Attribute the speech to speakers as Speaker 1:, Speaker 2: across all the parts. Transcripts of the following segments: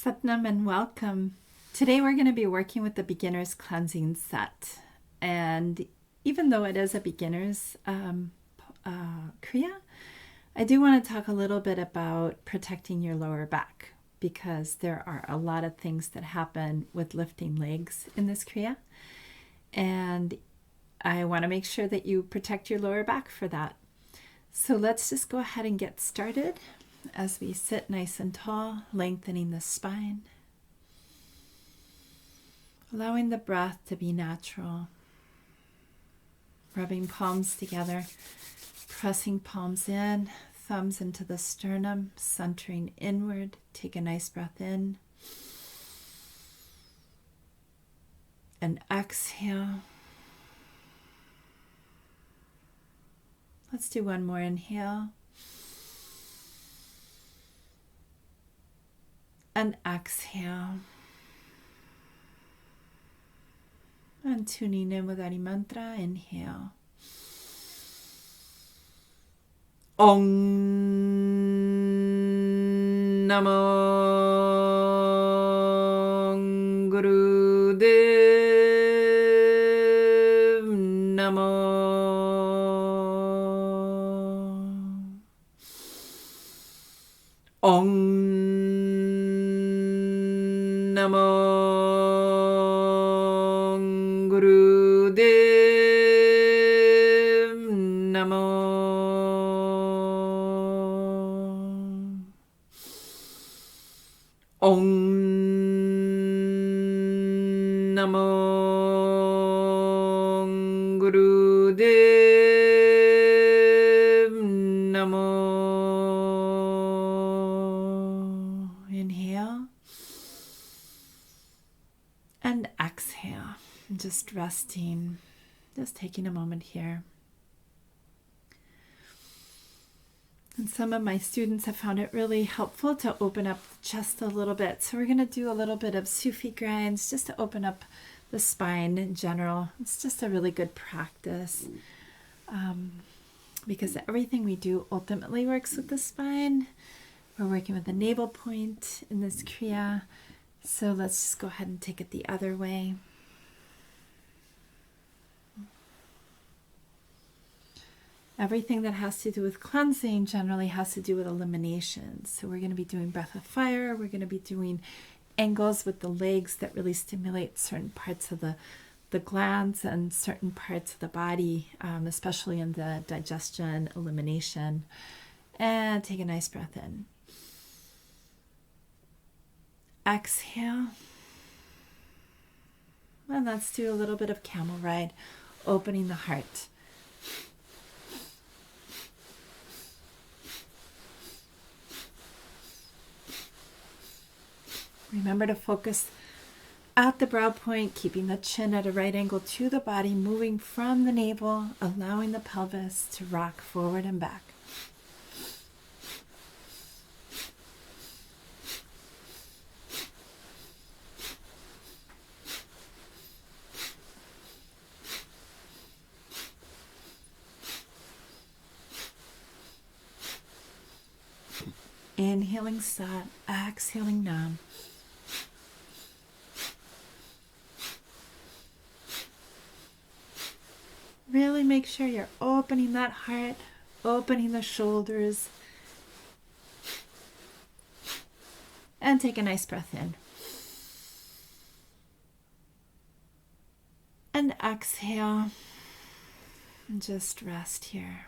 Speaker 1: Satnam and welcome. Today we're going to be working with the beginner's cleansing set. And even though it is a beginner's Kriya, I do want to talk a little bit about protecting your lower back because there are a lot of things that happen with lifting legs in this Kriya. And I want to make sure that you protect your lower back for that. So let's just go ahead and get started. As we sit nice and tall, lengthening the spine, allowing the breath to be natural, rubbing palms together, pressing palms in, thumbs into the sternum, centering inward. Take a nice breath in and exhale. Let's do one more inhale. And exhale. And tuning in with Adi Mantra, inhale. Om Namo Gurudev Namo. Om Namo Gurudev Namo. Om Namo Gurudev Namo. Inhale. And exhale, just resting, just taking a moment here. And some of my students have found it really helpful to open up the chest a little bit. So we're going to do a little bit of Sufi grinds just to open up the spine in general. It's just a really good practice because everything we do ultimately works with the spine. We're working with the navel point in this Kriya. So let's just go ahead and take it the other way. Everything that has to do with cleansing generally has to do with elimination. So we're going to be doing breath of fire. We're going to be doing angles with the legs that really stimulate certain parts of the glands and certain parts of the body, especially in the digestion, elimination. And take a nice breath in. Exhale. And let's do a little bit of Camel Ride, opening the heart. Remember to focus at the brow point, keeping the chin at a right angle to the body, moving from the navel, allowing the pelvis to rock forward and back. Inhaling Sat, exhaling Nam. Really make sure you're opening that heart, opening the shoulders. And take a nice breath in. And exhale. And just rest here.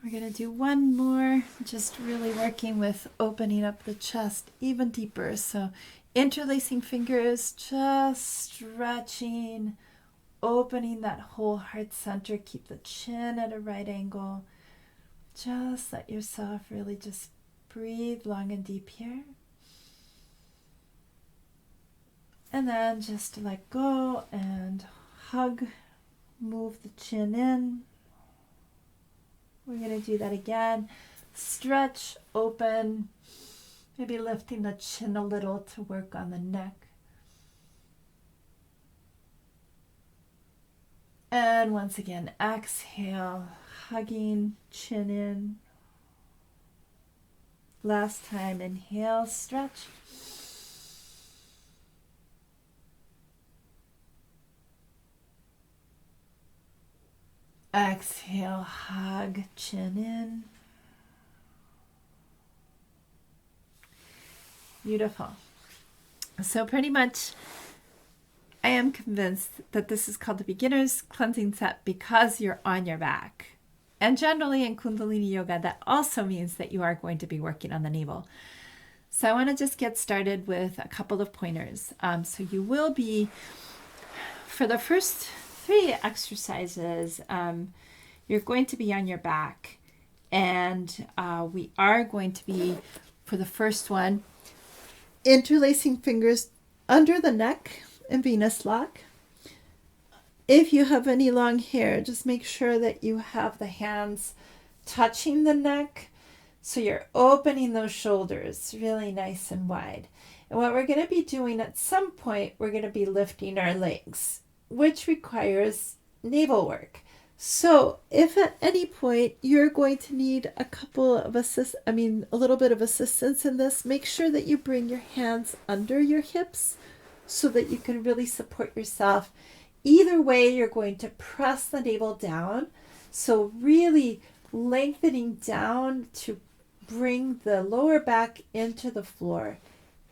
Speaker 1: We're going to do one more, just really working with opening up the chest even deeper. So interlacing fingers, just stretching, opening that whole heart center. Keep the chin at a right angle. Just let yourself really just breathe long and deep here. And then just let go and hug, move the chin in. We're going to do that again. Stretch, open, maybe lifting the chin a little to work on the neck. And once again, exhale, hugging, chin in. Last time, inhale, stretch. Exhale, hug, chin in. Beautiful. So pretty much, I am convinced that this is called the beginner's cleansing set because you're on your back. And generally in Kundalini Yoga, that also means that you are going to be working on the navel. So I want to just get started with a couple of pointers. So you will be, for the first 3 exercises, you're going to be on your back. And we are going to be, for the first one, interlacing fingers under the neck in Venus lock. If you have any long hair, just make sure that you have the hands touching the neck so you're opening those shoulders really nice and wide. And what we're going to be doing at some point, we're going to be lifting our legs, which requires navel work. So if at any point you're going to need a little bit of assistance in this, make sure that you bring your hands under your hips so that you can really support yourself. Either way, you're going to press the navel down. So really lengthening down to bring the lower back into the floor.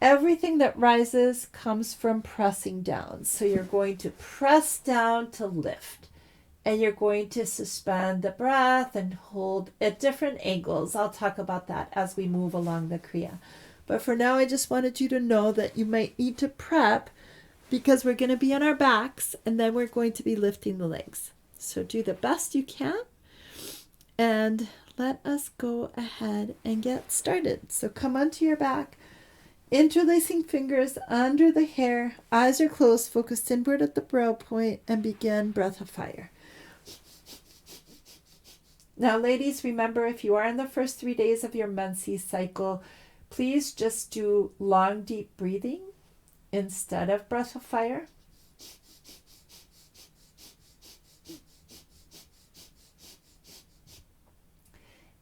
Speaker 1: Everything that rises comes from pressing down. So you're going to press down to lift. And you're going to suspend the breath and hold at different angles. I'll talk about that as we move along the Kriya. But for now, I just wanted you to know that you might need to prep because we're going to be on our backs and then we're going to be lifting the legs. So do the best you can and let us go ahead and get started. So come onto your back, interlacing fingers under the hair, eyes are closed, focused inward at the brow point, and begin breath of fire. Now, ladies, remember, if you are in the first 3 days of your menses cycle, please just do long, deep breathing instead of breath of fire.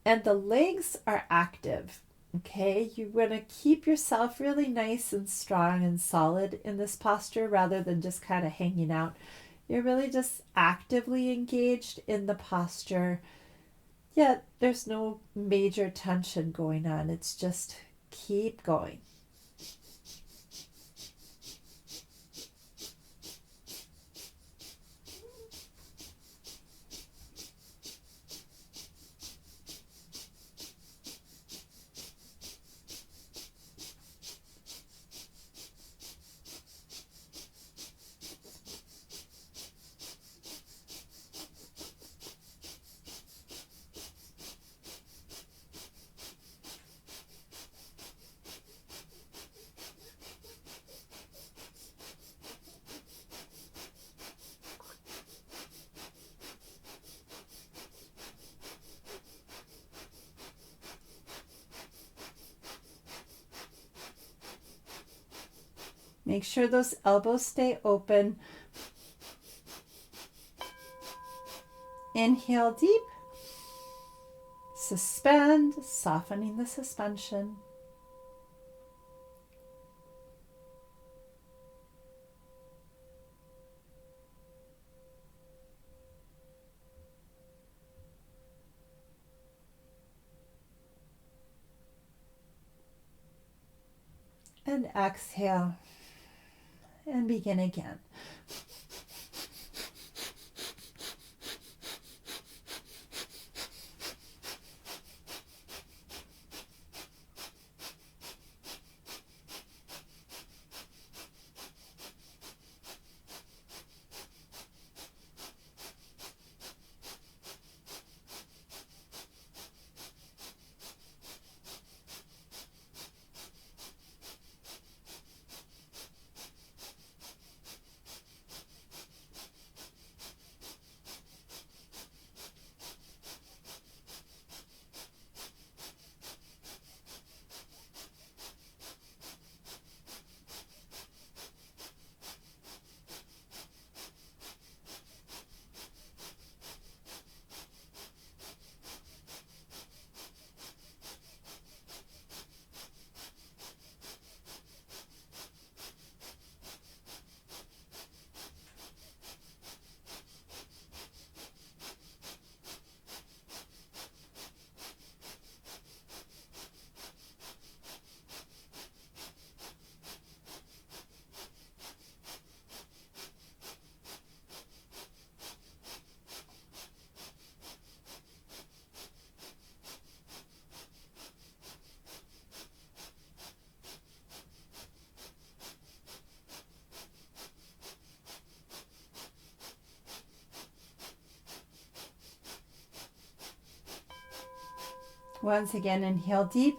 Speaker 1: And the legs are active, okay? You want to keep yourself really nice and strong and solid in this posture rather than just kind of hanging out. You're really just actively engaged in the posture. Yet there's no major tension going on. It's just keep going. Make sure those elbows stay open. Inhale deep. Suspend, softening the suspension. And exhale. And begin again. Once again, inhale deep.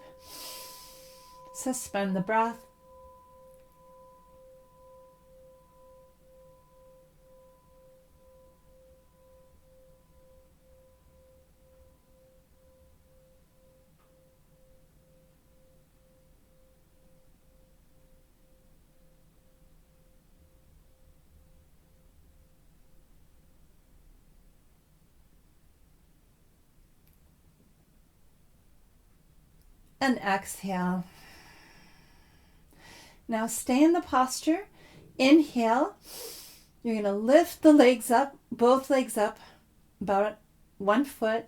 Speaker 1: Suspend the breath. And exhale. Now stay in the posture. Inhale. You're going to lift the legs up, both legs up, about 1 foot.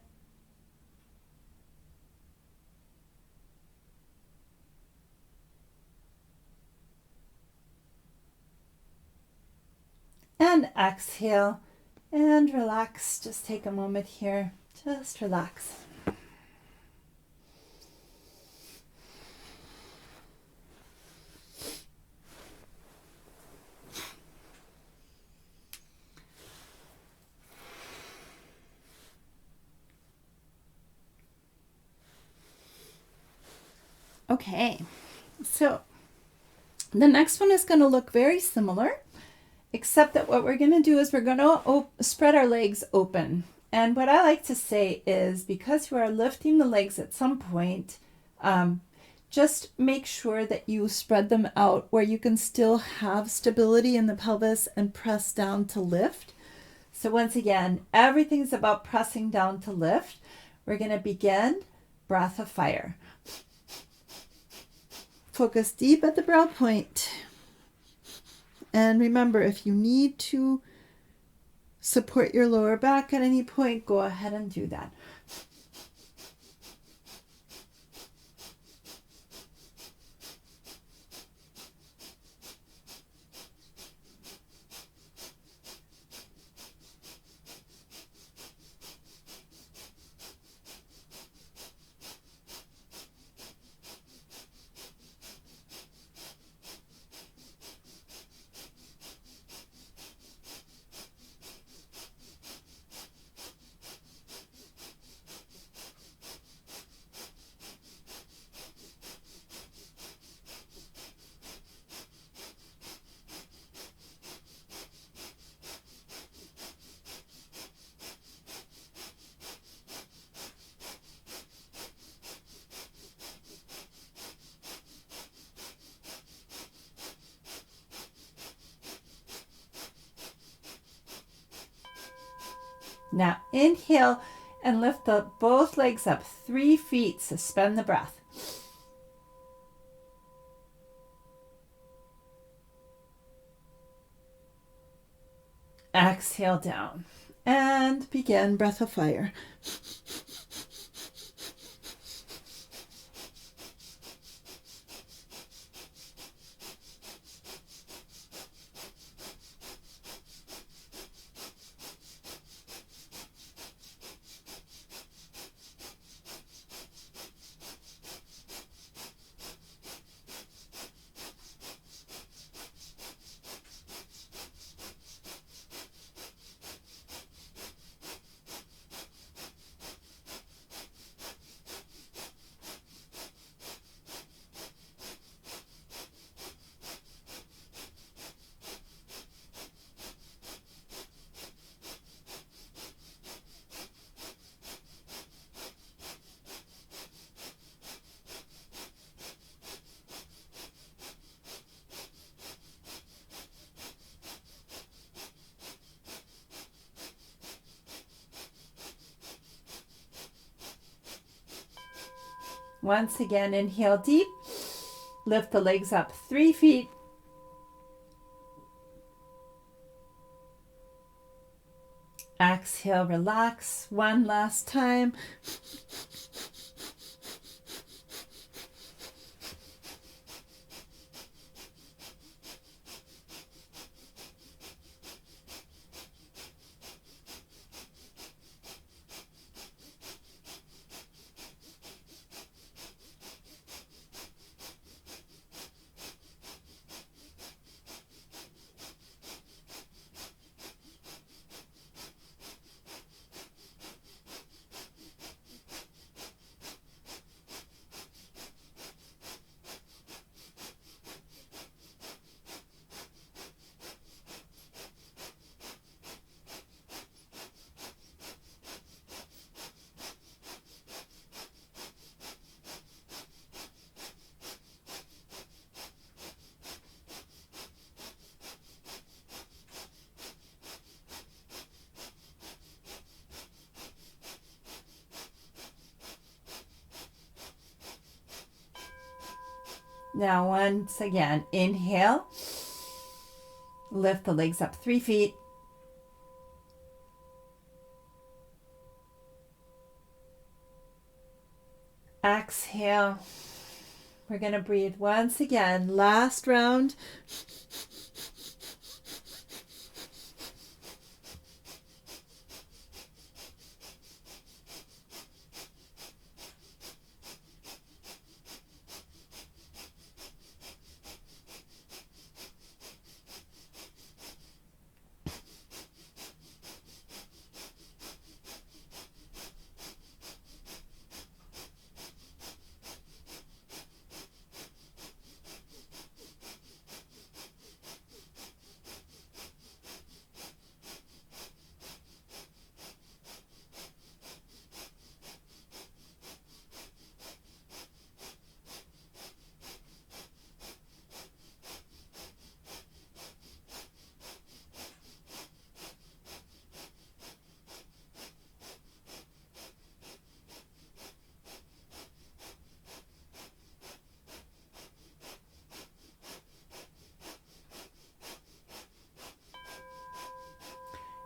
Speaker 1: And exhale and relax. Just take a moment here. Just relax. Okay, so the next one is going to look very similar, except that what we're going to do is we're going to spread our legs open. And what I like to say is, because you are lifting the legs at some point, just make sure that you spread them out where you can still have stability in the pelvis and press down to lift. So once again, everything's about pressing down to lift. We're going to begin breath of fire. Focus deep at the brow point. And remember, if you need to support your lower back at any point, go ahead and do that. Now inhale and lift both legs up 3 feet. Suspend the breath. Exhale down and begin breath of fire. Once again, inhale deep. Lift the legs up 3 feet. Exhale, relax. One last time. Now, once again, inhale. Lift the legs up 3 feet. Exhale. We're going to breathe once again. Last round.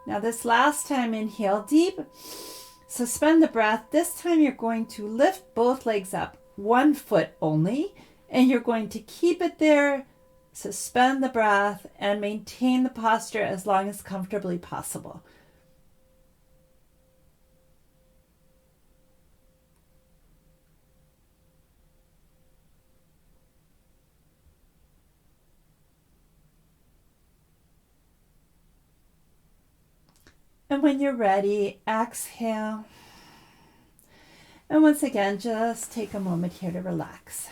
Speaker 1: Now this last time, inhale deep, suspend the breath. This time you're going to lift both legs up, 1 foot only, and you're going to keep it there, suspend the breath, and maintain the posture as long as comfortably possible. And when you're ready, exhale. And once again, just take a moment here to relax.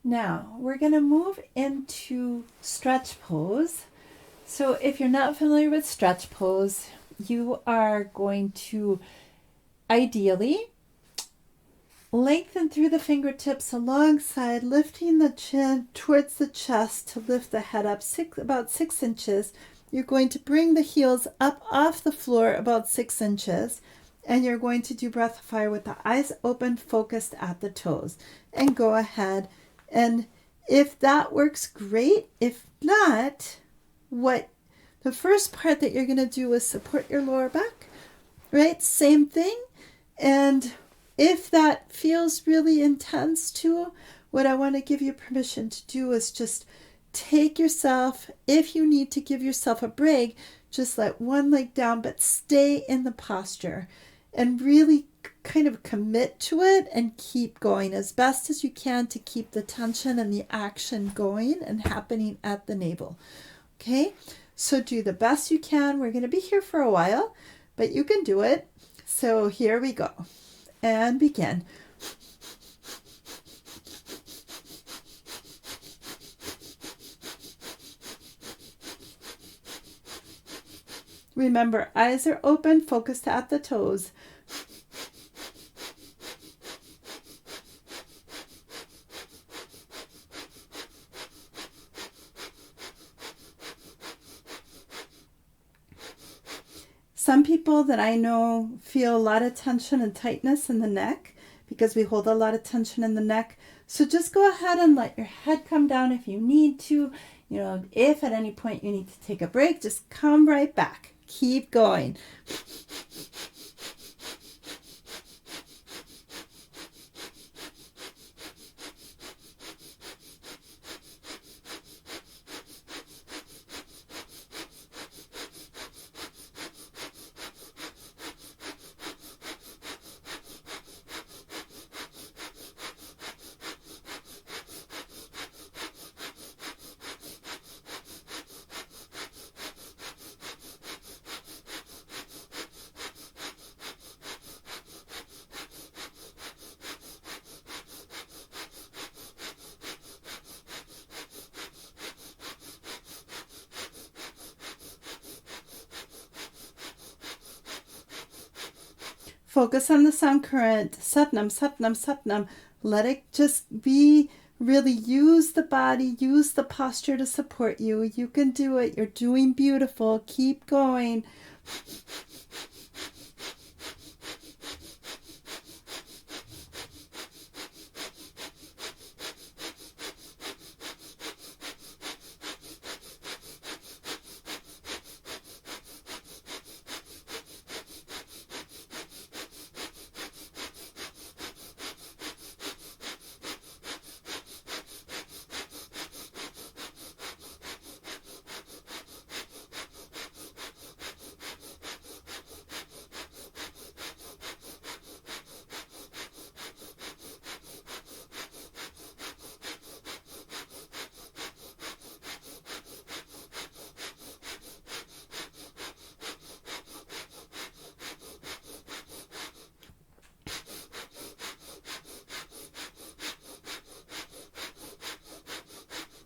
Speaker 1: Now, we're going to move into stretch pose. So if you're not familiar with stretch pose, you are going to ideally lengthen through the fingertips alongside lifting the chin towards the chest to lift the head up about 6 inches. You're going to bring the heels up off the floor about 6 inches. And you're going to do breath of fire with the eyes open, focused at the toes. And go ahead. And if that works, great. If not, the first part that you're going to do is support your lower back, right? Same thing. And if that feels really intense too, what I want to give you permission to do is just take yourself, if you need to give yourself a break, just let one leg down, but stay in the posture and really kind of commit to it and keep going as best as you can to keep the tension and the action going and happening at the navel. Okay, so do the best you can. We're going to be here for a while, but you can do it. So here we go. And begin. Remember, eyes are open, focused at the toes. Some people that I know feel a lot of tension and tightness in the neck because we hold a lot of tension in the neck. So just go ahead and let your head come down if you need to. You know, if at any point you need to take a break, just come right back. Keep going. Focus on the sound current. Satnam, Satnam, Satnam. Let it just be. Really use the body, use the posture to support you. You can do it. You're doing beautiful. Keep going.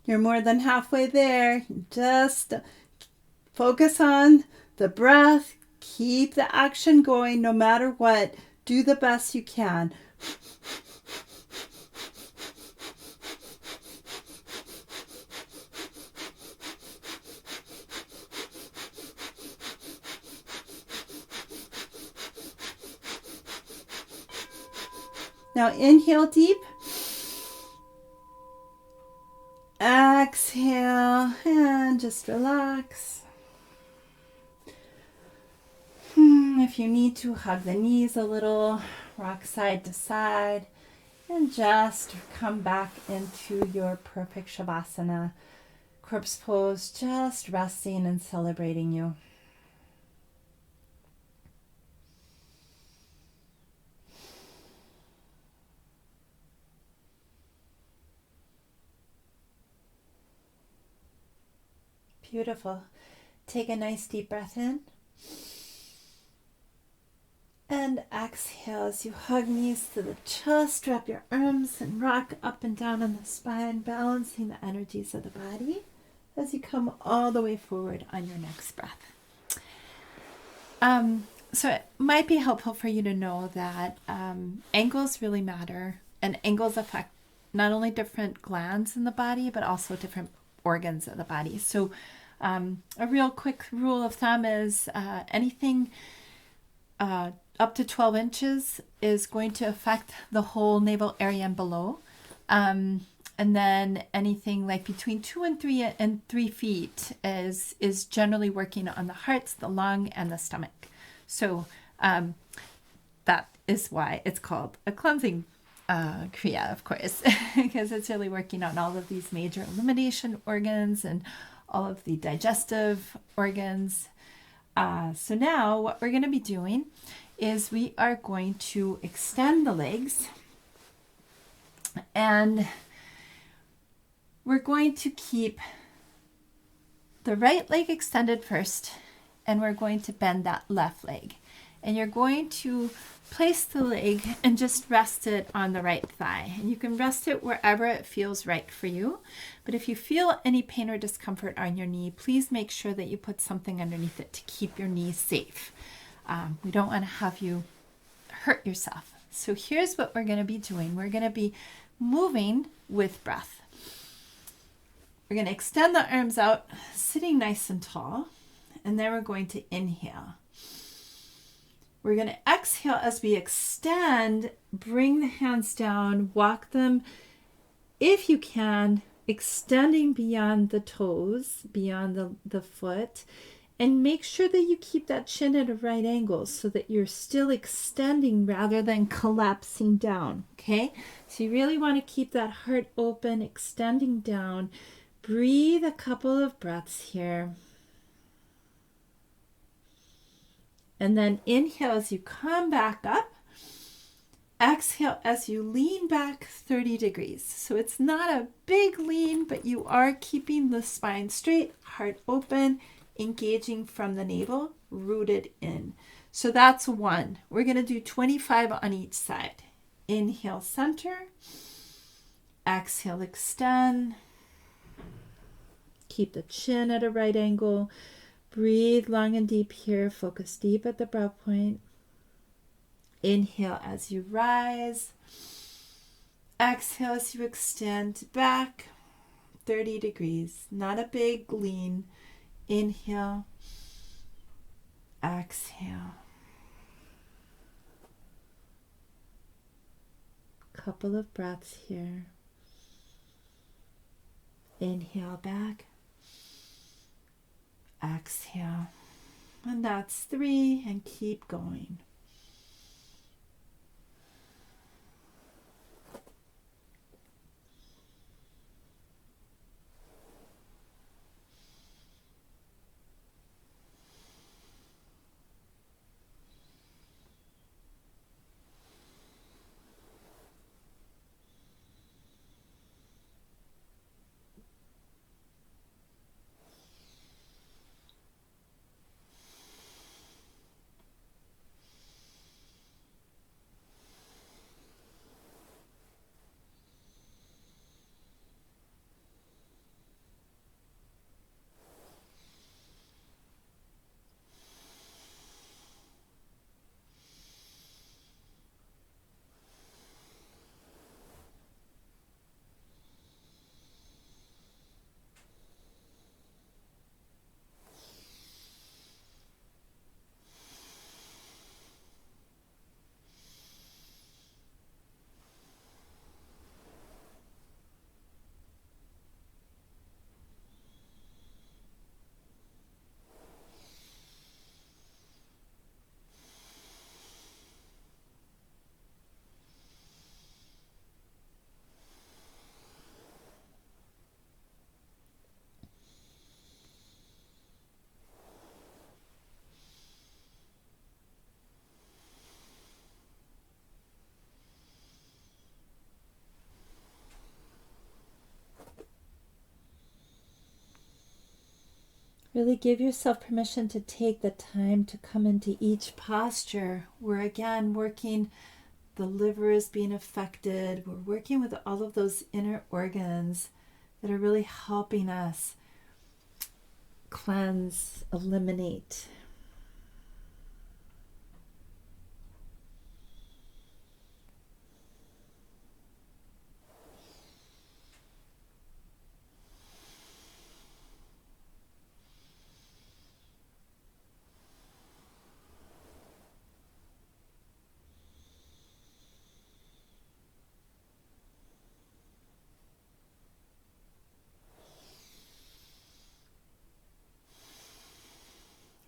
Speaker 1: You're more than halfway there. Just focus on the breath. Keep the action going no matter what. Do the best you can. Now inhale deep. Exhale and just relax. If you need to, hug the knees a little, rock side to side, and just come back into your perfect Shavasana, corpse pose, just resting and celebrating you. Beautiful. Take a nice deep breath in. And exhale as you hug knees to the chest, wrap your arms and rock up and down on the spine, balancing the energies of the body as you come all the way forward on your next breath. So it might be helpful for you to know that angles really matter, and angles affect not only different glands in the body, but also different organs of the body. So a real quick rule of thumb is anything up to 12 inches is going to affect the whole navel area and below. And then anything like between 2 and 3 feet is generally working on the heart, the lung, and the stomach. So that is why it's called a cleansing kriya, of course, because it's really working on all of these major elimination organs and all of the digestive organs. So now what we're going to be doing is we are going to extend the legs, and we're going to keep the right leg extended first, and we're going to bend that left leg. And you're going to place the leg and just rest it on the right thigh. And you can rest it wherever it feels right for you. But if you feel any pain or discomfort on your knee, please make sure that you put something underneath it to keep your knee safe. We don't want to have you hurt yourself. So here's what we're going to be doing. We're going to be moving with breath. We're going to extend the arms out, sitting nice and tall, and then we're going to inhale. We're going to exhale as we extend, bring the hands down, walk them, if you can, extending beyond the toes, beyond the foot, and make sure that you keep that chin at a right angle so that you're still extending rather than collapsing down, okay? So you really want to keep that heart open, extending down. Breathe a couple of breaths here. And then inhale as you come back up. Exhale as you lean back 30 degrees. So it's not a big lean, but you are keeping the spine straight, heart open, engaging from the navel, rooted in. So that's one. We're going to do 25 on each side. Inhale, center. Exhale, extend. Keep the chin at a right angle. Breathe long and deep here. Focus deep at the brow point. Inhale as you rise. Exhale as you extend back 30 degrees. Not a big lean. Inhale. Exhale. Couple of breaths here. Inhale back. Exhale. And that's 3, and keep going. Really give yourself permission to take the time to come into each posture. We're again working, the liver is being affected. We're working with all of those inner organs that are really helping us cleanse, eliminate.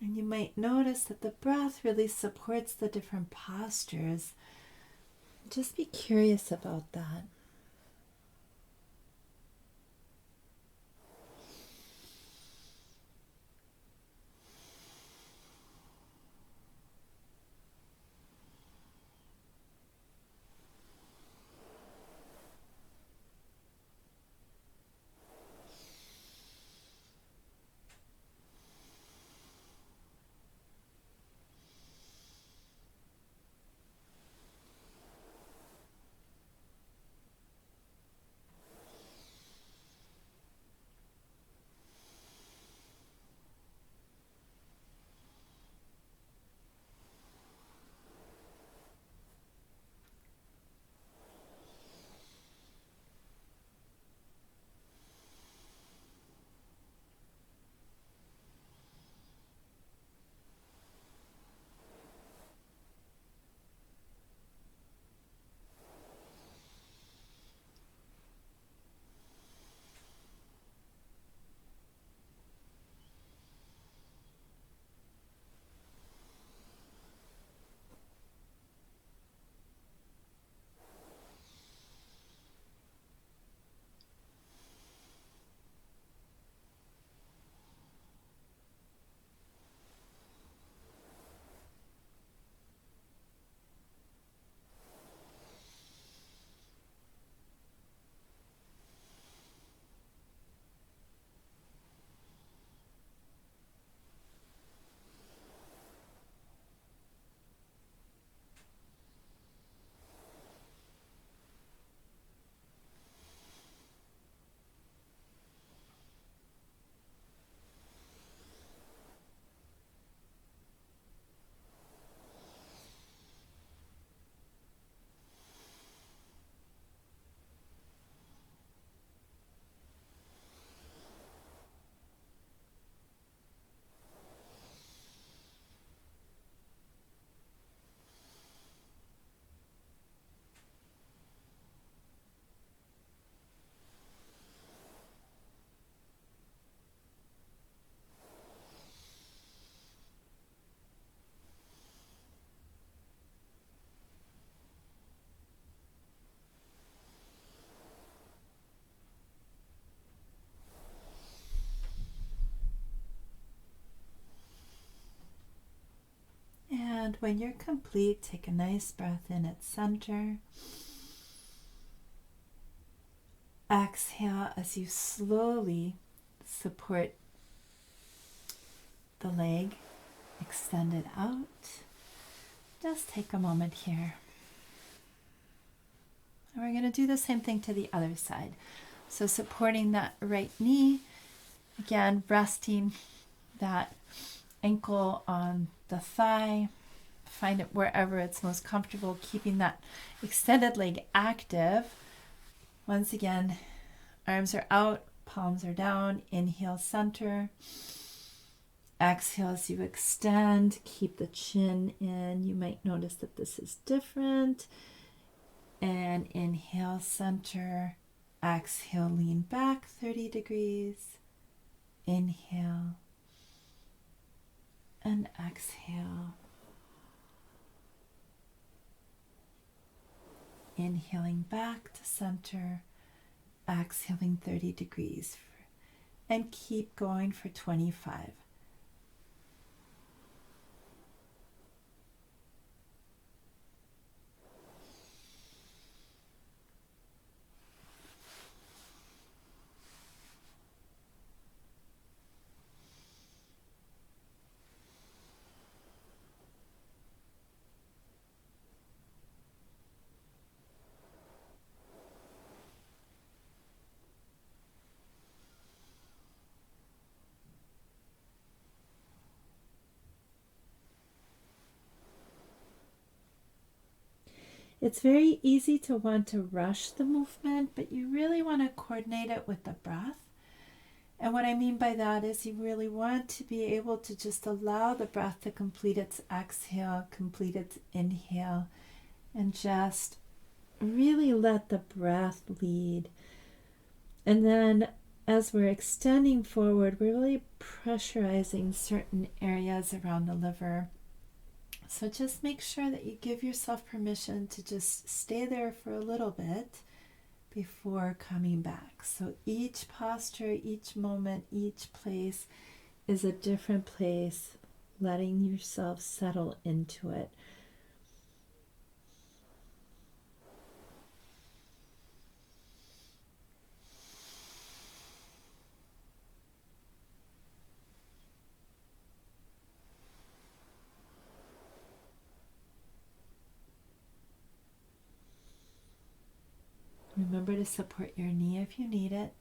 Speaker 1: And you might notice that the breath really supports the different postures. Just be curious about that. And when you're complete, take a nice breath in at center. Exhale as you slowly support the leg, extend it out. Just take a moment here. And we're going to do the same thing to the other side. So supporting that right knee, again, resting that ankle on the thigh. Find it wherever it's most comfortable, keeping that extended leg active. Once again, arms are out, palms are down. Inhale, center. Exhale as you extend. Keep the chin in. You might notice that this is different. And inhale, center. Exhale, lean back 30 degrees. Inhale. And exhale. Inhaling back to center. Exhaling 30 degrees. And keep going for 25. It's very easy to want to rush the movement, but you really want to coordinate it with the breath. And what I mean by that is you really want to be able to just allow the breath to complete its exhale, complete its inhale, and just really let the breath lead. And then as we're extending forward, we're really pressurizing certain areas around the liver. So just make sure that you give yourself permission to just stay there for a little bit before coming back. So each posture, each moment, each place is a different place, letting yourself settle into it. Remember to support your knee if you need it.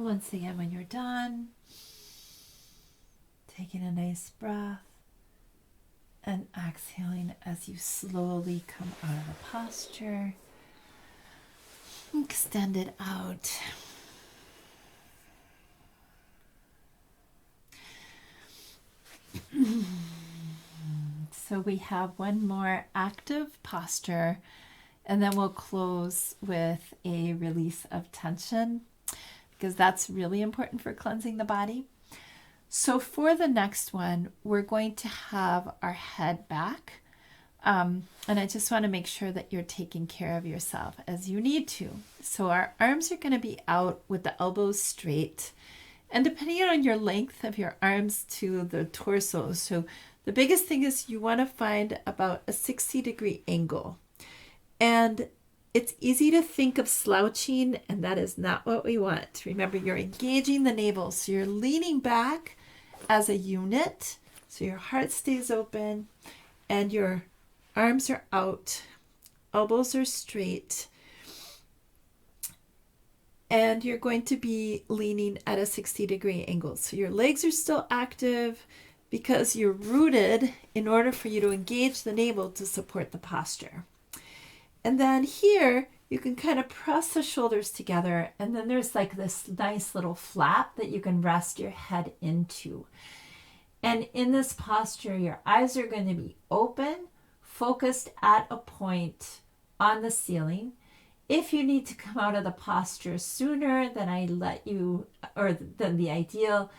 Speaker 1: once again, when you're done, taking a nice breath and exhaling as you slowly come out of the posture. Extend it out. So we have one more active posture, and then we'll close with a release of tension, because that's really important for cleansing the body. So for the next one, we're going to have our head back. And I just want to make sure that you're taking care of yourself as you need to. So our arms are going to be out with the elbows straight. And depending on your length of your arms to the torso. So the biggest thing is you want to find about a 60-degree angle. And it's easy to think of slouching, and that is not what we want. Remember, you're engaging the navel. So you're leaning back as a unit. So your heart stays open and your arms are out. Elbows are straight. And you're going to be leaning at a 60-degree angle. So your legs are still active because you're rooted in order for you to engage the navel to support the posture. And then here, you can kind of press the shoulders together, and then there's like this nice little flap that you can rest your head into. And in this posture, your eyes are going to be open, focused at a point on the ceiling. If you need to come out of the posture sooner than I let you, or than the ideal,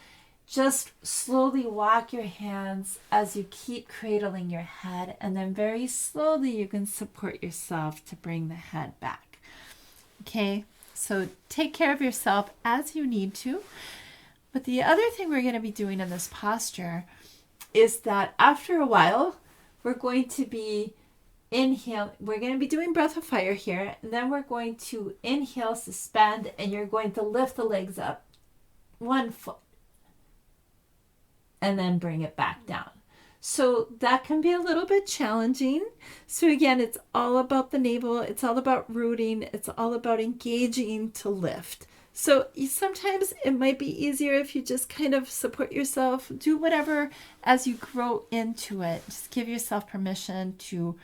Speaker 1: just slowly walk your hands as you keep cradling your head, and then very slowly you can support yourself to bring the head back. Okay, so take care of yourself as you need to. But the other thing we're going to be doing in this posture is that after a while, we're going to be we're going to be doing breath of fire here, and then we're going to inhale, suspend, and you're going to lift the legs up 1 foot. And then bring it back down. So that can be a little bit challenging. So again, it's all about the navel. It's all about rooting. It's all about engaging to lift. So sometimes it might be easier if you just kind of support yourself, do whatever as you grow into it. Just give yourself permission to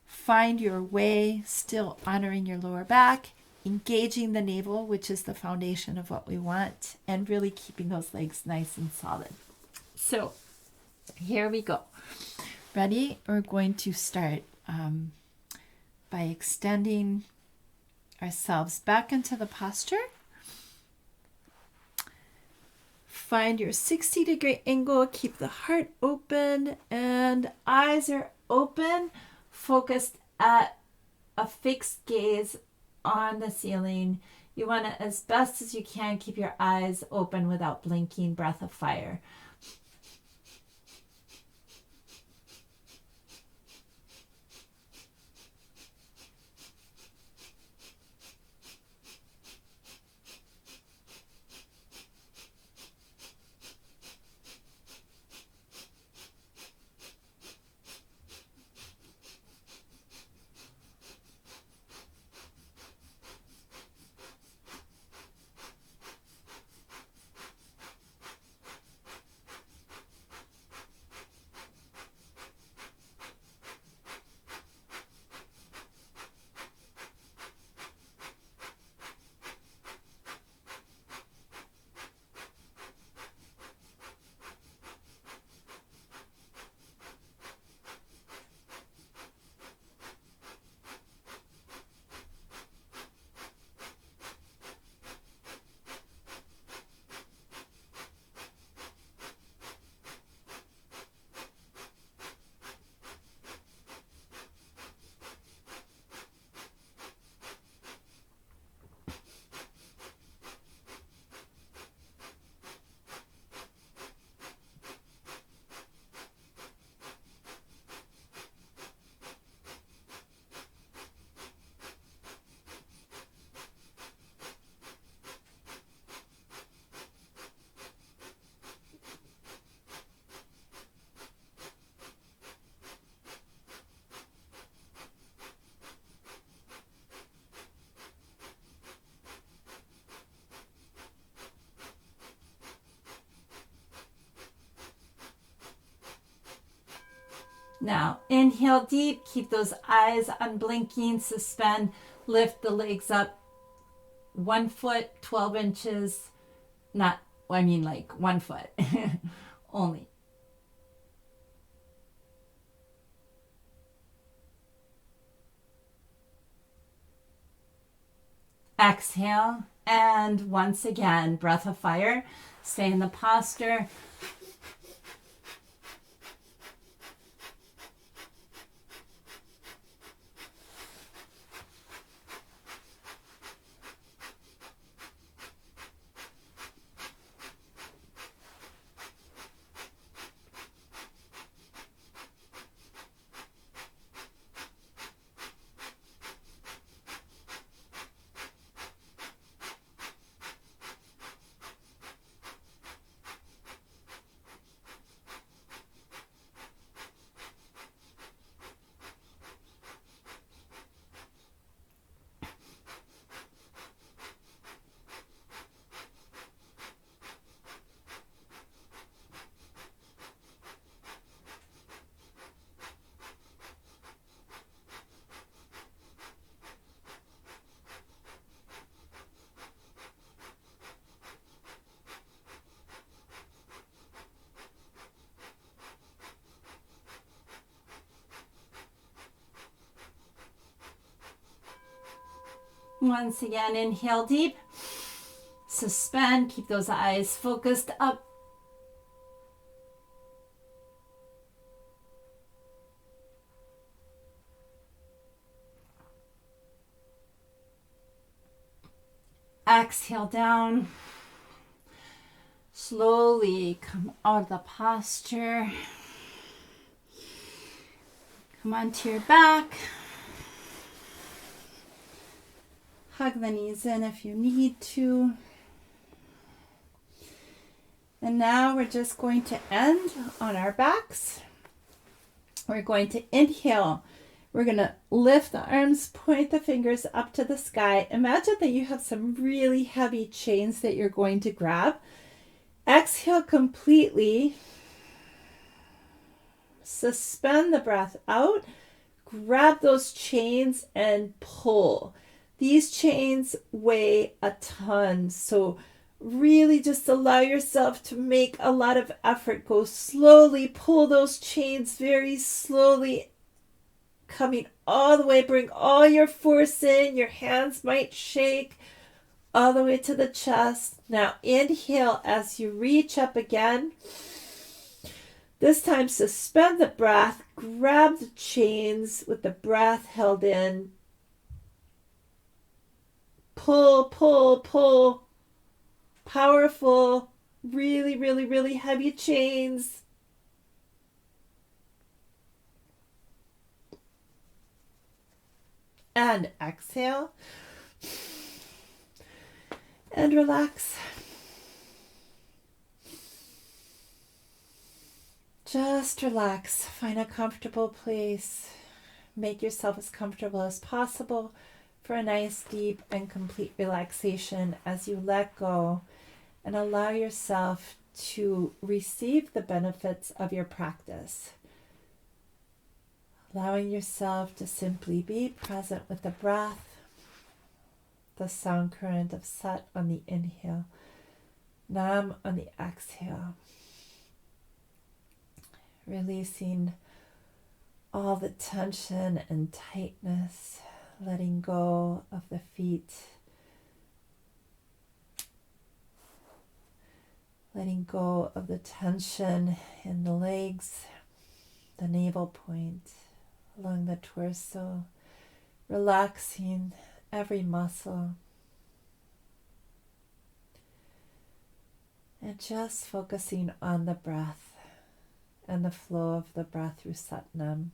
Speaker 1: find your way, still honoring your lower back, engaging the navel, which is the foundation of what we want, and really keeping those legs nice and solid. So here we go. Ready? We're going to start by extending ourselves back into the posture. Find your 60-degree angle. Keep the heart open and eyes are open, focused at a fixed gaze on the ceiling. You want to, as best as you can, keep your eyes open without blinking. Breath of fire. Now, inhale deep, keep those eyes unblinking, suspend, lift the legs up 1 foot, 12 inches, not, I mean like 1 foot only. Exhale, and once again, breath of fire. Stay in the posture. Once again, inhale deep, suspend, keep those eyes focused up. Exhale down. Slowly come out of the posture. Come onto your back. Hug the knees in if you need to. And now we're just going to end on our backs. We're going to inhale. We're going to lift the arms, point the fingers up to the sky. Imagine that you have some really heavy chains that you're going to grab. Exhale completely. Suspend the breath out. Grab those chains and pull. These chains weigh a ton, so really just allow yourself to make a lot of effort. Go slowly, pull those chains very slowly, coming all the way. Bring all your force in. Your hands might shake all the way to the chest. Now inhale as you reach up again. This time suspend the breath. Grab the chains with the breath held in. Pull, pull, pull. Powerful, really, really, really heavy chains. And exhale. And relax. Just relax. Find a comfortable place. Make yourself as comfortable as possible for a nice, deep, and complete relaxation as you let go and allow yourself to receive the benefits of your practice. Allowing yourself to simply be present with the breath, the sound current of Sat on the inhale, Nam on the exhale. Releasing all the tension and tightness, letting go of the feet, letting go of the tension in the legs, the navel point, along the torso, relaxing every muscle, and just focusing on the breath and the flow of the breath through Satnam.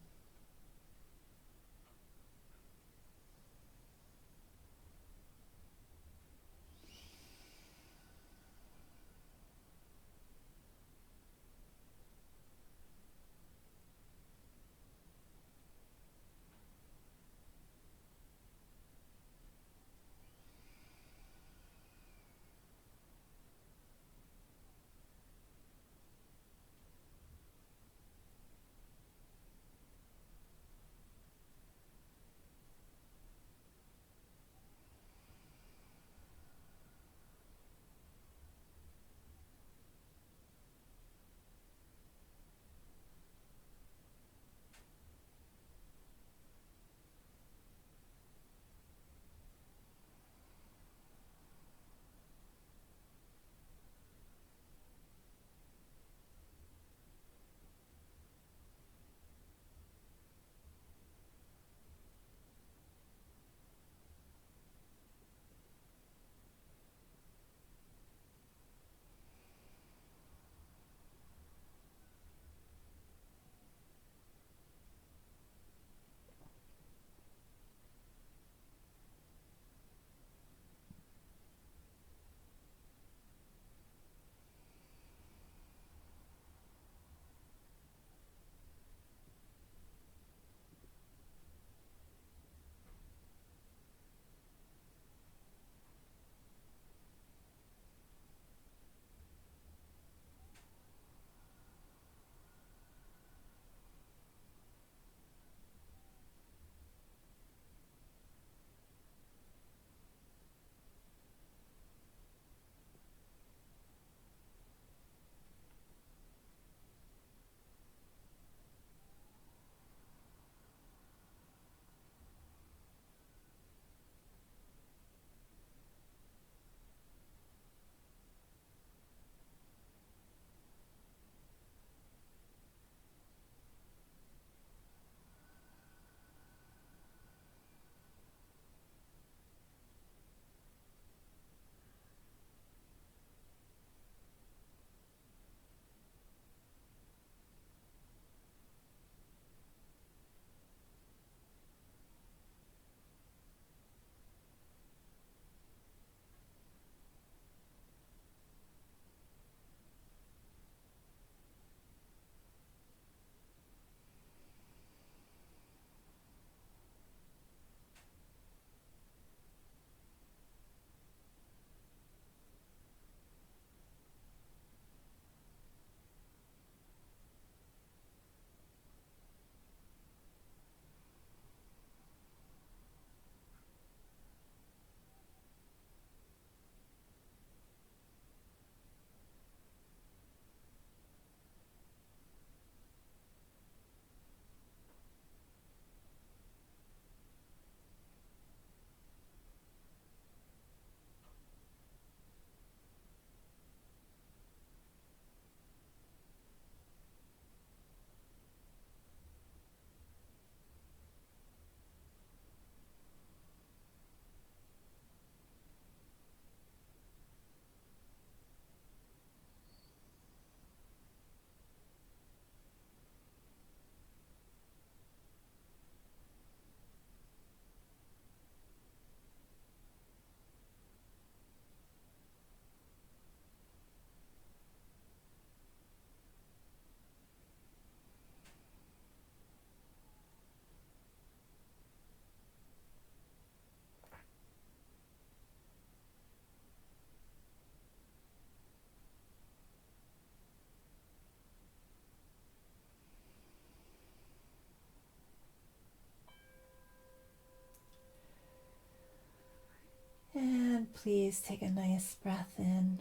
Speaker 1: please take a nice breath in.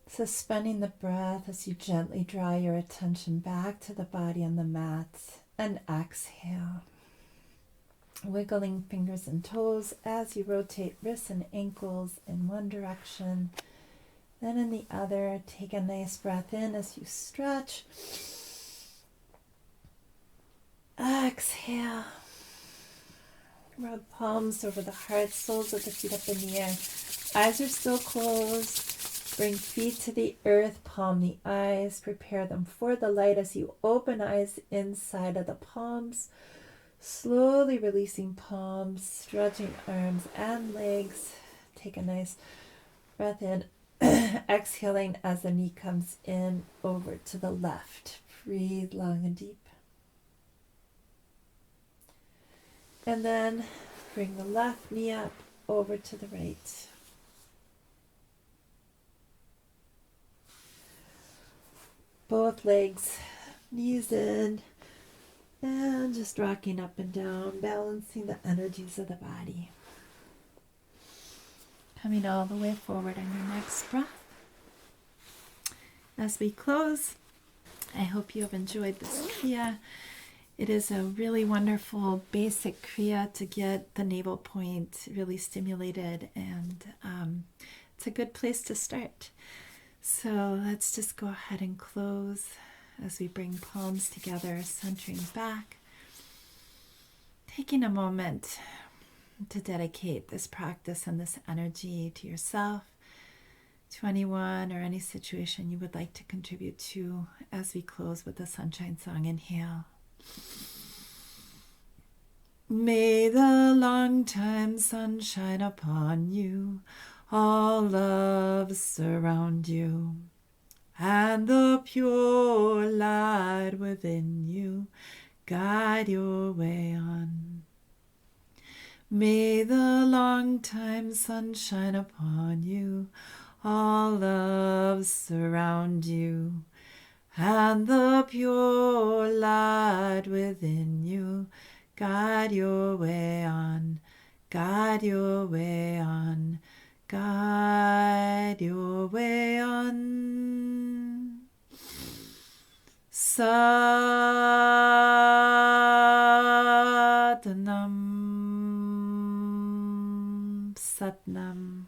Speaker 1: Suspending the breath as you gently draw your attention back to the body on the mat, and exhale. Wiggling fingers and toes as you rotate wrists and ankles in one direction, then in the other. Take a nice breath in as you stretch. Exhale. Rub palms over the heart, soles of the feet up in the air. Eyes are still closed. Bring feet to the earth, palm the eyes. Prepare them for the light as you open eyes inside of the palms. Slowly releasing palms, stretching arms and legs. Take a nice breath in. Exhaling as the knee comes in over to the left. Breathe long and deep. And then bring the left knee up over to the right. Both legs, knees in, and just rocking up and down, balancing the energies of the body. Coming all the way forward on your next breath. As we close, I hope you have enjoyed this Kriya. It is a really wonderful basic Kriya to get the navel point really stimulated, and it's a good place to start. So let's just go ahead and close as we bring palms together, centering back. Taking a moment to dedicate this practice and this energy to yourself, to anyone or any situation you would like to contribute to as we close with the Sunshine Song. Inhale. May the long-time sun shine upon you, all love surround you, and the pure light within you guide your way on. May the long-time sun shine upon you, all love surround you, and the pure light within you guide your way on, guide your way on, guide your way on. Satnam, Satnam.